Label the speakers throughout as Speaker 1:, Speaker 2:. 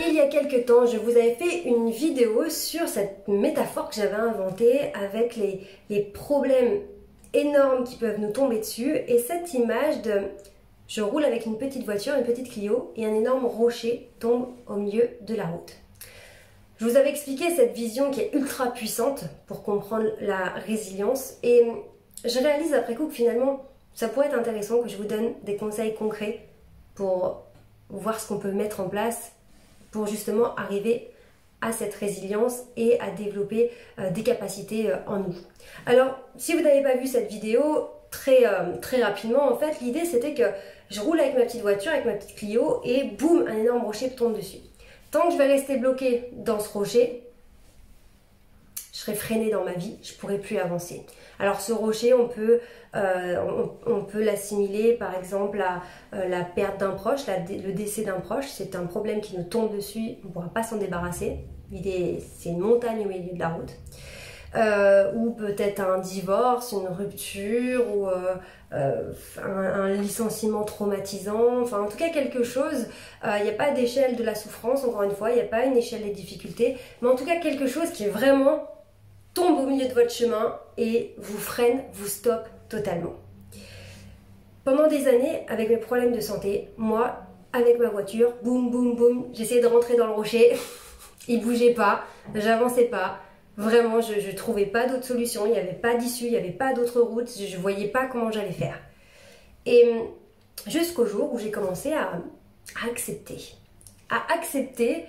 Speaker 1: Il y a quelques temps, je vous avais fait une vidéo sur cette métaphore que j'avais inventée avec les problèmes énormes qui peuvent nous tomber dessus et cette image de je roule avec une petite voiture, une petite Clio et un énorme rocher tombe au milieu de la route. Je vous avais expliqué cette vision qui est ultra puissante pour comprendre la résilience et je réalise après coup que finalement ça pourrait être intéressant que je vous donne des conseils concrets pour voir ce qu'on peut mettre en place pour justement arriver à cette résilience et à développer des capacités en nous. Alors, si vous n'avez pas vu cette vidéo, très rapidement, en fait, l'idée c'était que je roule avec ma petite voiture, avec ma petite Clio, et boum, un énorme rocher tombe dessus. Tant que je vais rester bloquée dans ce rocher, je serai freinée dans ma vie, je ne pourrai plus avancer. Alors ce rocher, on peut l'assimiler par exemple à la perte d'un proche, le décès d'un proche. C'est un problème qui nous tombe dessus, on ne pourra pas s'en débarrasser. C'est une montagne au milieu de la route. Ou peut-être un divorce, une rupture, ou un licenciement traumatisant. Enfin, en tout cas quelque chose, il n'y a pas d'échelle de la souffrance, encore une fois, il n'y a pas une échelle des difficultés, mais en tout cas quelque chose qui est vraiment tombe au milieu de votre chemin et vous freine, vous stoppe totalement. Pendant des années, avec mes problèmes de santé, moi, avec ma voiture, boum, boum, boum, j'essayais de rentrer dans le rocher, il bougeait pas, j'avançais pas, vraiment, je ne trouvais pas d'autre solution, il n'y avait pas d'issue, il n'y avait pas d'autre route, je ne voyais pas comment j'allais faire. Et jusqu'au jour où j'ai commencé à accepter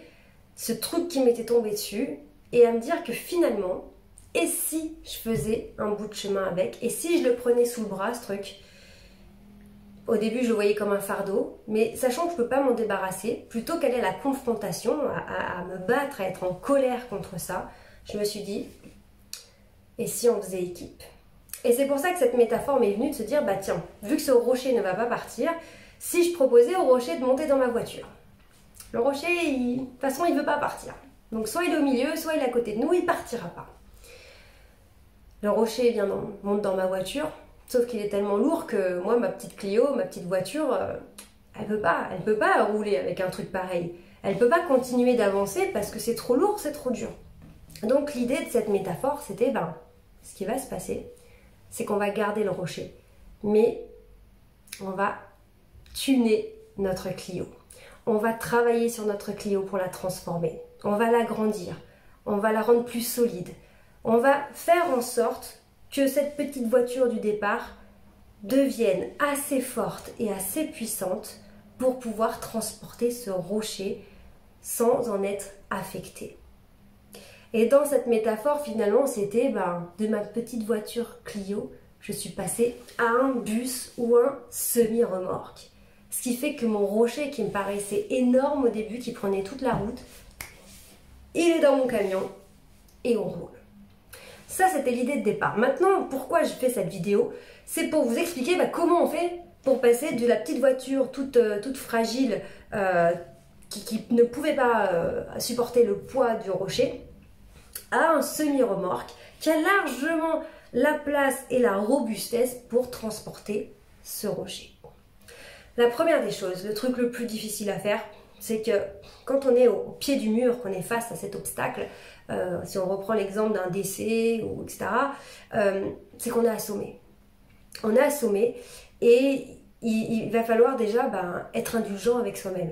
Speaker 1: ce truc qui m'était tombé dessus et à me dire que finalement, et si je faisais un bout de chemin avec? Et si je le prenais sous le bras, ce truc? Au début, je le voyais comme un fardeau, mais sachant que je ne peux pas m'en débarrasser, plutôt qu'aller à la confrontation, à me battre, à être en colère contre ça, je me suis dit, et si on faisait équipe? Et c'est pour ça que cette métaphore m'est venue de se dire, bah tiens, vu que ce rocher ne va pas partir, si je proposais au rocher de monter dans ma voiture? Le rocher, de toute façon, il ne veut pas partir. Donc soit il est au milieu, soit il est à côté de nous, il ne partira pas. Le rocher monte dans ma voiture, sauf qu'il est tellement lourd que moi, ma petite Clio, ma petite voiture, elle peut pas rouler avec un truc pareil. Elle peut pas continuer d'avancer parce que c'est trop lourd, c'est trop dur. Donc l'idée de cette métaphore, c'était, ce qui va se passer, c'est qu'on va garder le rocher, mais on va tuner notre Clio. On va travailler sur notre Clio pour la transformer. On va l'agrandir, on va la rendre plus solide. On va faire en sorte que cette petite voiture du départ devienne assez forte et assez puissante pour pouvoir transporter ce rocher sans en être affecté. Et dans cette métaphore, finalement, c'était de ma petite voiture Clio, je suis passée à un bus ou un semi-remorque. Ce qui fait que mon rocher qui me paraissait énorme au début, qui prenait toute la route, il est dans mon camion et on roule. Ça, c'était l'idée de départ. Maintenant, pourquoi je fais cette vidéo? C'est pour vous expliquer comment on fait pour passer de la petite voiture toute fragile qui ne pouvait pas supporter le poids du rocher à un semi-remorque qui a largement la place et la robustesse pour transporter ce rocher. La première des choses, le truc le plus difficile à faire, c'est que quand on est au pied du mur, qu'on est face à cet obstacle, si on reprend l'exemple d'un décès, etc., c'est qu'on est assommé. On est assommé et il va falloir déjà être indulgent avec soi-même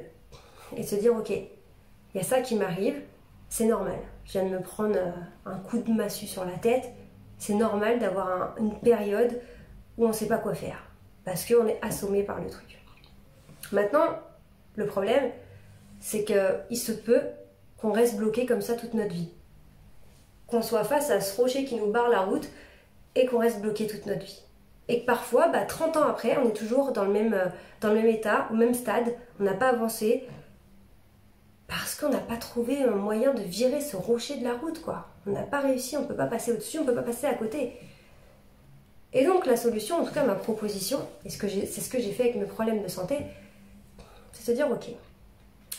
Speaker 1: et se dire, ok, il y a ça qui m'arrive, c'est normal. Je viens de me prendre un coup de massue sur la tête, c'est normal d'avoir une période où on ne sait pas quoi faire parce qu'on est assommé par le truc. Maintenant, le problème, c'est qu'il se peut qu'on reste bloqué comme ça toute notre vie. Qu'on soit face à ce rocher qui nous barre la route et qu'on reste bloqué toute notre vie. Et que parfois, 30 ans après, on est toujours dans le même état, au même stade, on n'a pas avancé parce qu'on n'a pas trouvé un moyen de virer ce rocher de la route, quoi. On n'a pas réussi, on ne peut pas passer au-dessus, on ne peut pas passer à côté. Et donc la solution, en tout cas ma proposition, et c'est ce que j'ai fait avec mes problèmes de santé, c'est se dire, ok,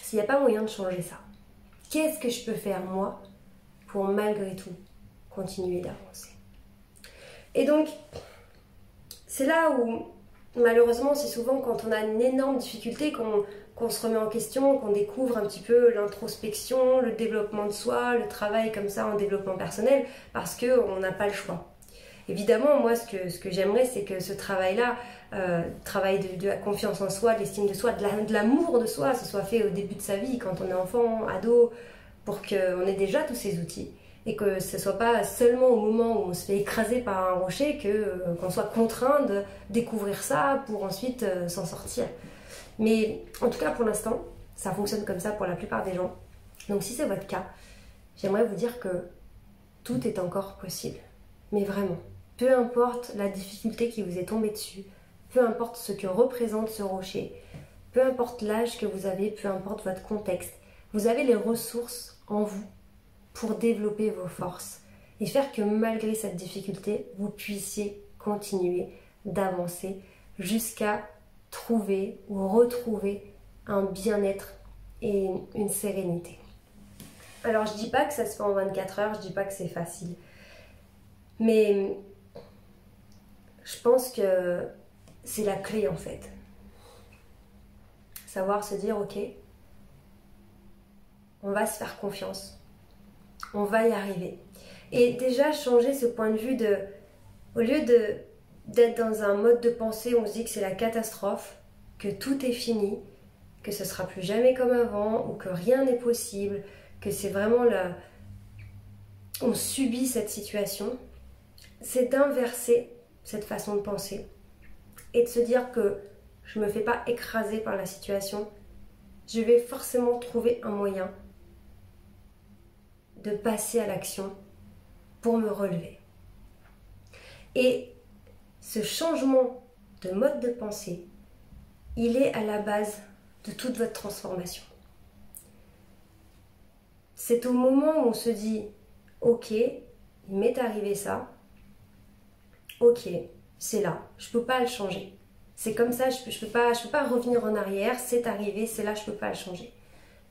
Speaker 1: s'il n'y a pas moyen de changer ça, qu'est-ce que je peux faire moi pour malgré tout continuer d'avancer? Et donc, c'est là où malheureusement c'est souvent quand on a une énorme difficulté qu'on qu'on se remet en question, qu'on découvre un petit peu l'introspection, le développement de soi, le travail comme ça en développement personnel, parce qu'on n'a pas le choix. Évidemment, moi, ce que j'aimerais, c'est que ce travail-là, travail de la confiance en soi, de l'estime de soi, de l'amour de soi, ce soit fait au début de sa vie, quand on est enfant, ado, pour qu'on ait déjà tous ces outils. Et que ce ne soit pas seulement au moment où on se fait écraser par un rocher qu'on soit contraint de découvrir ça pour ensuite s'en sortir. Mais en tout cas, pour l'instant, ça fonctionne comme ça pour la plupart des gens. Donc si c'est votre cas, j'aimerais vous dire que tout est encore possible. Mais vraiment, peu importe la difficulté qui vous est tombée dessus, peu importe ce que représente ce rocher, peu importe l'âge que vous avez, peu importe votre contexte, vous avez les ressources en vous pour développer vos forces et faire que malgré cette difficulté, vous puissiez continuer d'avancer jusqu'à trouver ou retrouver un bien-être et une sérénité. Alors je dis pas que ça se fait en 24 heures, je dis pas que c'est facile, mais je pense que c'est la clé en fait. Savoir se dire ok, on va se faire confiance. On va y arriver. Et déjà changer ce point de vue de, au lieu d'être dans un mode de pensée où on se dit que c'est la catastrophe, que tout est fini, que ce sera plus jamais comme avant, ou que rien n'est possible, que c'est vraiment on subit cette situation, c'est d'inverser cette façon de penser et de se dire que je ne me fais pas écraser par la situation, je vais forcément trouver un moyen de passer à l'action pour me relever. Et ce changement de mode de pensée, il est à la base de toute votre transformation. C'est au moment où on se dit ok, il m'est arrivé ça, ok, c'est là, je peux pas le changer. C'est comme ça, je peux pas revenir en arrière, c'est arrivé, c'est là, je peux pas le changer.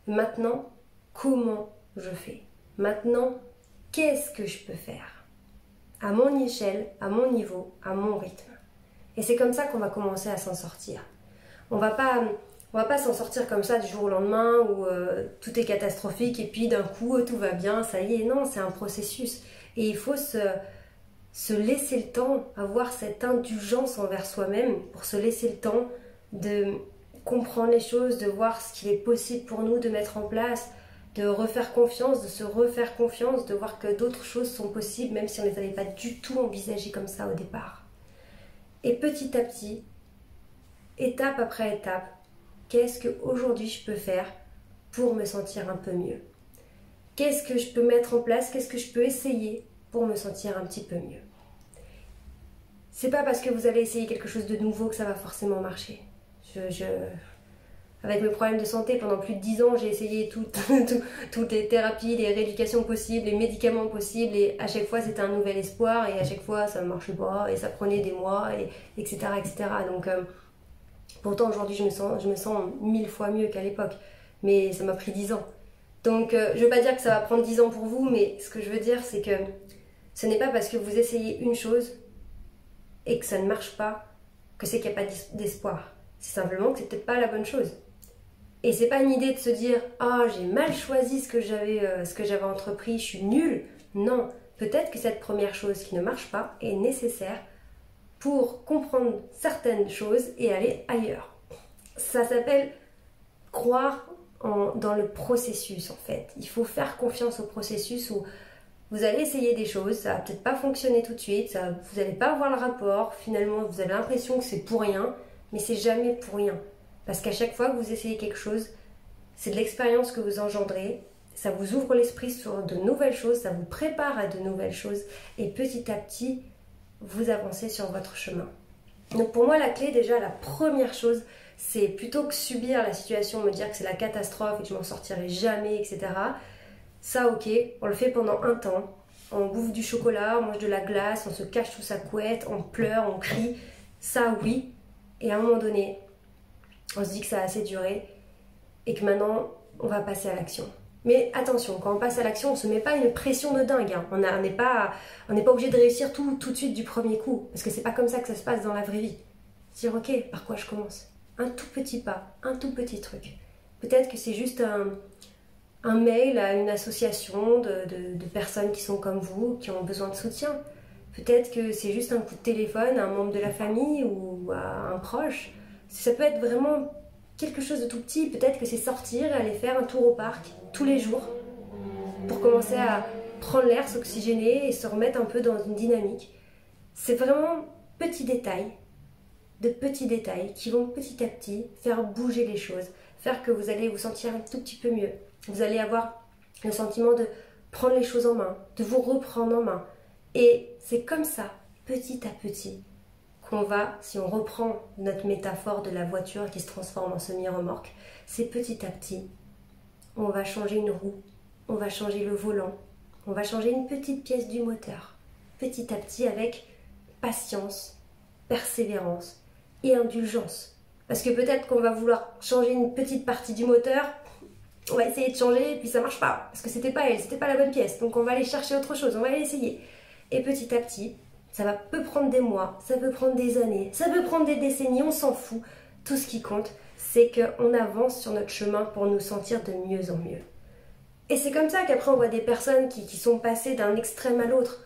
Speaker 1: Maintenant, comment je fais? Maintenant, qu'est-ce que je peux faire? À mon échelle, à mon niveau, à mon rythme. Et c'est comme ça qu'on va commencer à s'en sortir. On va pas s'en sortir comme ça du jour au lendemain où tout est catastrophique et puis d'un coup tout va bien, ça y est. Non, c'est un processus. Et il faut se laisser le temps, avoir cette indulgence envers soi-même pour se laisser le temps de comprendre les choses, de voir ce qu'il est possible pour nous de mettre en place, de refaire confiance, de se refaire confiance, de voir que d'autres choses sont possibles même si on ne les avait pas du tout envisagées comme ça au départ. Et petit à petit, étape après étape, qu'est-ce qu'aujourd'hui je peux faire pour me sentir un peu mieux? Qu'est-ce que je peux mettre en place? Qu'est-ce que je peux essayer pour me sentir un petit peu mieux? C'est pas parce que vous allez essayer quelque chose de nouveau que ça va forcément marcher. Avec mes problèmes de santé, pendant plus de 10 ans, j'ai essayé toutes les thérapies, les rééducations possibles, les médicaments possibles, et à chaque fois c'était un nouvel espoir, et à chaque fois ça ne marchait pas, et ça prenait des mois, etc. etc. Donc pourtant aujourd'hui je me sens 1000 fois mieux qu'à l'époque, mais ça m'a pris 10 ans. Donc je veux pas dire que ça va prendre 10 ans pour vous, mais ce que je veux dire c'est que ce n'est pas parce que vous essayez une chose et que ça ne marche pas que c'est qu'il n'y a pas d'espoir. C'est simplement que c'est peut-être pas la bonne chose. Et c'est pas une idée de se dire « Ah, j'ai mal choisi ce que j'avais entrepris, je suis nulle ». Non, peut-être que cette première chose qui ne marche pas est nécessaire pour comprendre certaines choses et aller ailleurs. Ça s'appelle croire dans le processus en fait. Il faut faire confiance au processus où vous allez essayer des choses, ça va peut-être pas fonctionner tout de suite, vous n'allez pas avoir le rapport, finalement vous avez l'impression que c'est pour rien, mais c'est jamais pour rien. Parce qu'à chaque fois que vous essayez quelque chose, c'est de l'expérience que vous engendrez, ça vous ouvre l'esprit sur de nouvelles choses, ça vous prépare à de nouvelles choses, et petit à petit, vous avancez sur votre chemin. Donc pour moi, la clé déjà, la première chose, c'est plutôt que subir la situation, me dire que c'est la catastrophe et que je m'en sortirai jamais, etc. Ça, ok, on le fait pendant un temps, on bouffe du chocolat, on mange de la glace, on se cache sous sa couette, on pleure, on crie, ça oui, et à un moment donné, on se dit que ça a assez duré et que maintenant on va passer à l'action. Mais attention, quand on passe à l'action, on ne se met pas une pression de dingue. Hein. On n'est pas obligé de réussir tout de suite du premier coup, parce que c'est pas comme ça que ça se passe dans la vraie vie. Se dire ok, par quoi je commence? un tout petit pas, un tout petit truc. Peut-être que c'est juste un mail à une association de personnes qui sont comme vous, qui ont besoin de soutien. Peut-être que c'est juste un coup de téléphone à un membre de la famille ou à un proche. Ça peut être vraiment quelque chose de tout petit. Peut-être que c'est sortir et aller faire un tour au parc tous les jours pour commencer à prendre l'air, s'oxygéner et se remettre un peu dans une dynamique. C'est vraiment de petits détails qui vont petit à petit faire bouger les choses, faire que vous allez vous sentir un tout petit peu mieux. Vous allez avoir le sentiment de prendre les choses en main, de vous reprendre en main. Et c'est comme ça, petit à petit, qu'on va, si on reprend notre métaphore de la voiture qui se transforme en semi-remorque, c'est petit à petit, on va changer une roue, on va changer le volant, on va changer une petite pièce du moteur, petit à petit avec patience, persévérance et indulgence. Parce que peut-être qu'on va vouloir changer une petite partie du moteur, on va essayer de changer et puis ça marche pas, parce que c'était pas elle, c'était pas la bonne pièce, donc on va aller chercher autre chose, on va aller essayer. Et petit à petit, peut prendre des mois, ça peut prendre des années, ça peut prendre des décennies, on s'en fout. Tout ce qui compte, c'est qu'on avance sur notre chemin pour nous sentir de mieux en mieux. Et c'est comme ça qu'après on voit des personnes qui sont passées d'un extrême à l'autre.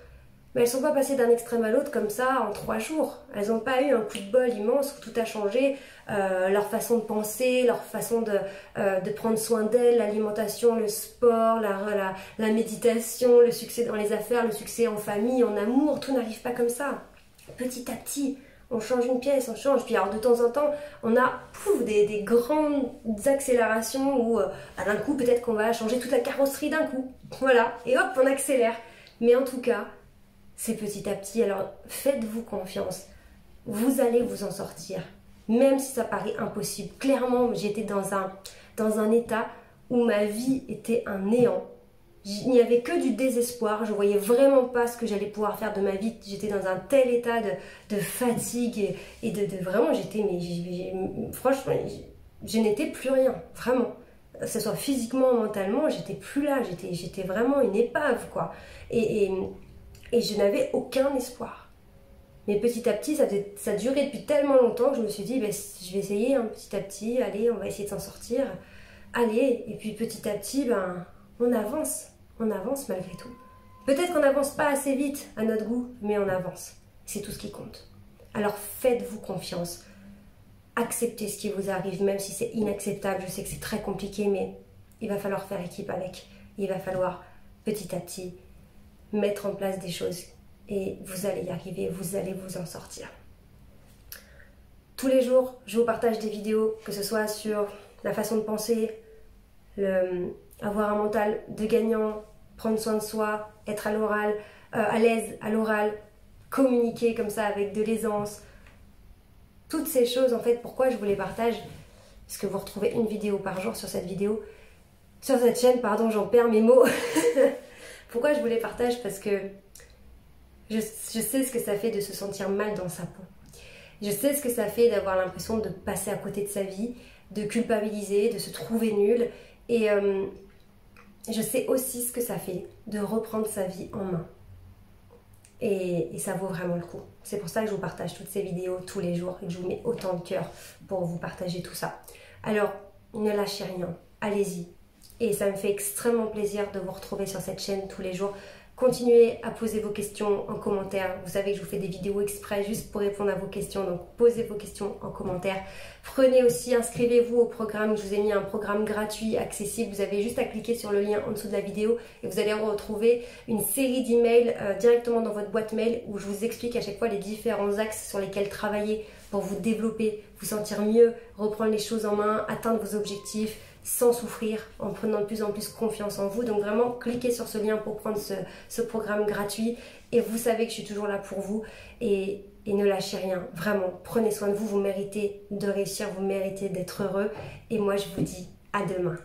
Speaker 1: Mais elles ne sont pas passées d'un extrême à l'autre comme ça en 3 jours. Elles n'ont pas eu un coup de bol immense où tout a changé. Leur façon de penser, leur façon de prendre soin d'elles, l'alimentation, le sport, la méditation, le succès dans les affaires, le succès en famille, en amour, tout n'arrive pas comme ça. Petit à petit, on change une pièce, on change. Puis alors de temps en temps, on a des grandes accélérations où d'un coup peut-être qu'on va changer toute la carrosserie d'un coup. Voilà, et hop, on accélère. Mais en tout cas, c'est petit à petit, alors faites-vous confiance. Vous allez vous en sortir, même si ça paraît impossible. Clairement, j'étais dans un état où ma vie était un néant. Il n'y avait que du désespoir, je voyais vraiment pas ce que j'allais pouvoir faire de ma vie. J'étais dans un tel état de fatigue et de vraiment, franchement, je n'étais plus rien, vraiment. Que ce soit physiquement, mentalement, j'étais plus là, j'étais vraiment une épave, quoi. Et je n'avais aucun espoir. Mais petit à petit, ça durait depuis tellement longtemps que je me suis dit, je vais essayer petit à petit, allez, on va essayer de s'en sortir. Allez, et puis petit à petit, on avance malgré tout. Peut-être qu'on n'avance pas assez vite à notre goût, mais on avance. C'est tout ce qui compte. Alors faites-vous confiance. Acceptez ce qui vous arrive, même si c'est inacceptable. Je sais que c'est très compliqué, mais il va falloir faire équipe avec. Il va falloir petit à petit mettre en place des choses et vous allez y arriver, vous allez vous en sortir. Tous les jours, je vous partage des vidéos, que ce soit sur la façon de penser, avoir un mental de gagnant, prendre soin de soi, être à l'aise à l'oral, communiquer comme ça avec de l'aisance. Toutes ces choses, en fait, pourquoi je vous les partage? Parce que vous retrouvez une vidéo par jour sur cette chaîne, pardon, j'en perds mes mots. Pourquoi je vous les partage? Parce que je sais ce que ça fait de se sentir mal dans sa peau. Je sais ce que ça fait d'avoir l'impression de passer à côté de sa vie, de culpabiliser, de se trouver nul. Et je sais aussi ce que ça fait de reprendre sa vie en main. Et ça vaut vraiment le coup. C'est pour ça que je vous partage toutes ces vidéos tous les jours et que je vous mets autant de cœur pour vous partager tout ça. Alors, ne lâchez rien, allez-y. Et ça me fait extrêmement plaisir de vous retrouver sur cette chaîne tous les jours. Continuez à poser vos questions en commentaire. Vous savez que je vous fais des vidéos exprès juste pour répondre à vos questions. Donc posez vos questions en commentaire. Prenez aussi, inscrivez-vous au programme. Je vous ai mis un programme gratuit, accessible. Vous avez juste à cliquer sur le lien en dessous de la vidéo et vous allez retrouver une série d'emails directement dans votre boîte mail où je vous explique à chaque fois les différents axes sur lesquels travailler pour vous développer, vous sentir mieux, reprendre les choses en main, atteindre vos objectifs sans souffrir, en prenant de plus en plus confiance en vous. Donc vraiment, cliquez sur ce lien pour prendre ce programme gratuit. Et vous savez que je suis toujours là pour vous. Et ne lâchez rien. Vraiment, prenez soin de vous. Vous méritez de réussir, vous méritez d'être heureux. Et moi, je vous dis à demain.